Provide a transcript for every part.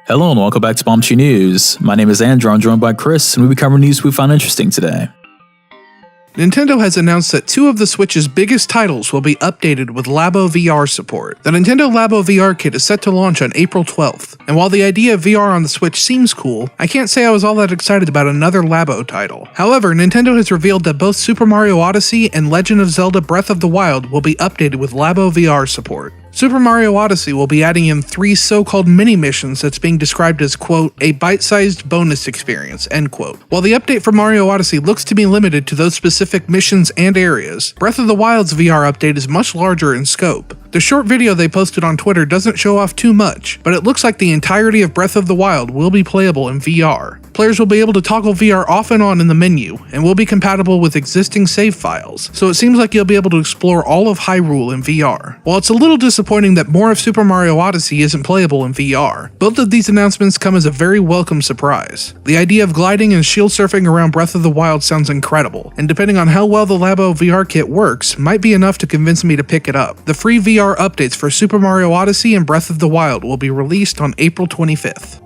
Hello and welcome back to Bombchu News. My name is Andrew, I'm joined by Chris, and we'll be covering news we found interesting today. Nintendo has announced that 2 of the Switch's biggest titles will be updated with Labo VR support. The Nintendo Labo VR kit is set to launch on April 12th, and while the idea of VR on the Switch seems cool, I can't say I was all that excited about another Labo title. However, Nintendo has revealed that both Super Mario Odyssey and Legend of Zelda Breath of the Wild will be updated with Labo VR support. Super Mario Odyssey will be adding in 3 so-called mini-missions that's being described as, quote, a bite-sized bonus experience, end quote. While the update for Mario Odyssey looks to be limited to those specific missions and areas, Breath of the Wild's VR update is much larger in scope. The short video they posted on Twitter doesn't show off too much, but it looks like the entirety of Breath of the Wild will be playable in VR. Players will be able to toggle VR off and on in the menu, and will be compatible with existing save files, so it seems like you'll be able to explore all of Hyrule in VR. While it's a little disappointing that more of Super Mario Odyssey isn't playable in VR, both of these announcements come as a very welcome surprise. The idea of gliding and shield surfing around Breath of the Wild sounds incredible, and depending on how well the Labo VR kit works, might be enough to convince me to pick it up. The free VR updates for Super Mario Odyssey and Breath of the Wild will be released on April 25th.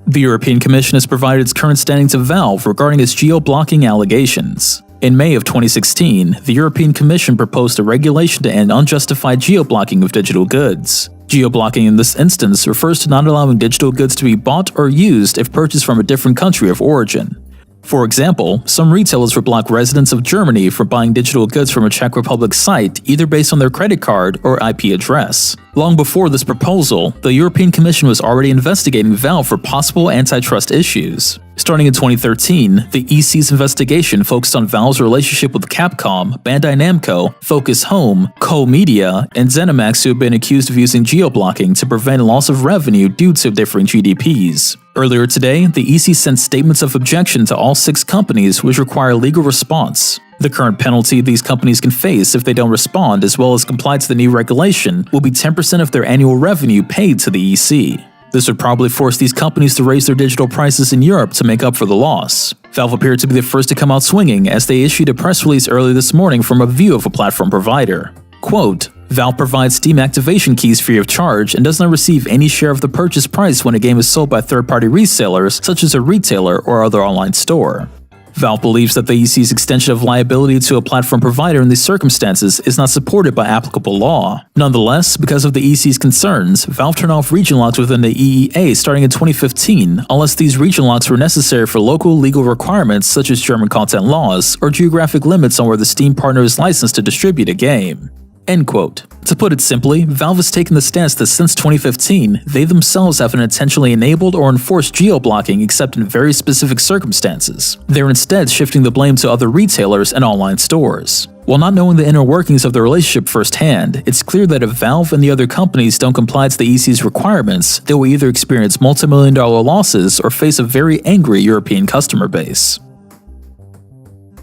The European Commission has provided its current standing to Valve regarding its geo-blocking allegations. In May of 2016, the European Commission proposed a regulation to end unjustified geo-blocking of digital goods. Geo-blocking in this instance refers to not allowing digital goods to be bought or used if purchased from a different country of origin. For example, some retailers would block residents of Germany from buying digital goods from a Czech Republic site either based on their credit card or IP address. Long before this proposal, the European Commission was already investigating Valve for possible antitrust issues. Starting in 2013, the EC's investigation focused on Valve's relationship with Capcom, Bandai Namco, Focus Home, Koei Media, and ZeniMax, who have been accused of using geo-blocking to prevent loss of revenue due to differing GDPs. Earlier today, the EC sent statements of objection to all 6 companies, which require legal response. The current penalty these companies can face if they don't respond as well as comply to the new regulation will be 10% of their annual revenue paid to the EC. This would probably force these companies to raise their digital prices in Europe to make up for the loss. Valve appeared to be the first to come out swinging as they issued a press release early this morning from a view of a platform provider. Quote, Valve provides Steam activation keys free of charge and does not receive any share of the purchase price when a game is sold by third-party resellers such as a retailer or other online store. Valve believes that the EC's extension of liability to a platform provider in these circumstances is not supported by applicable law. Nonetheless, because of the EC's concerns, Valve turned off region locks within the EEA starting in 2015 unless these region locks were necessary for local legal requirements such as German content laws or geographic limits on where the Steam partner is licensed to distribute a game. End quote. To put it simply, Valve has taken the stance that since 2015, they themselves haven't intentionally enabled or enforced geo-blocking except in very specific circumstances. They're instead shifting the blame to other retailers and online stores. While not knowing the inner workings of the relationship firsthand, it's clear that if Valve and the other companies don't comply to the EC's requirements, they will either experience multi-million-dollar losses or face a very angry European customer base.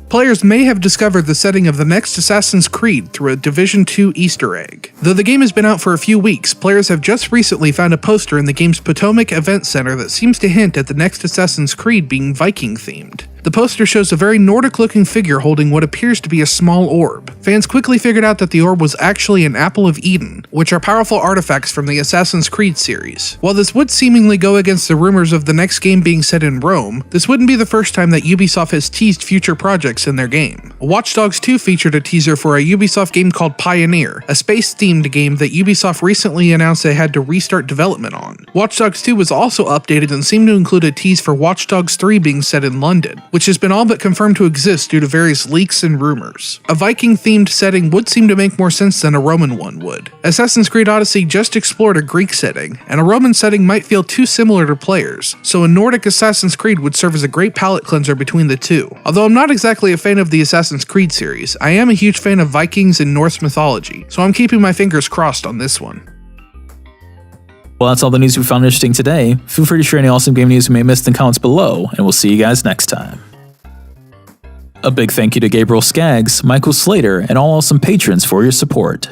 Players may have discovered the setting of the next Assassin's Creed through a Division 2 Easter egg. Though the game has been out for a few weeks, players have just recently found a poster in the game's Potomac Event Center that seems to hint at the next Assassin's Creed being Viking-themed. The poster shows a very Nordic-looking figure holding what appears to be a small orb. Fans quickly figured out that the orb was actually an Apple of Eden, which are powerful artifacts from the Assassin's Creed series. While this would seemingly go against the rumors of the next game being set in Rome, this wouldn't be the first time that Ubisoft has teased future projects in their game. Watch Dogs 2 featured a teaser for a Ubisoft game called Pioneer, a space-themed game that Ubisoft recently announced they had to restart development on. Watch Dogs 2 was also updated and seemed to include a tease for Watch Dogs 3 being set in London, which has been all but confirmed to exist due to various leaks and rumors. A Viking-themed setting would seem to make more sense than a Roman one would. Assassin's Creed Odyssey just explored a Greek setting, and a Roman setting might feel too similar to players, so a Nordic Assassin's Creed would serve as a great palate cleanser between the two. Although I'm not exactly a fan of the Assassin's Creed series, I am a huge fan of Vikings and Norse mythology, so I'm keeping my fingers crossed on this one. Well, that's all the news we found interesting today. Feel free to share any awesome game news we may have missed in the comments below, and we'll see you guys next time. A big thank you to Gabriel Skaggs, Michael Slater, and all awesome patrons for your support.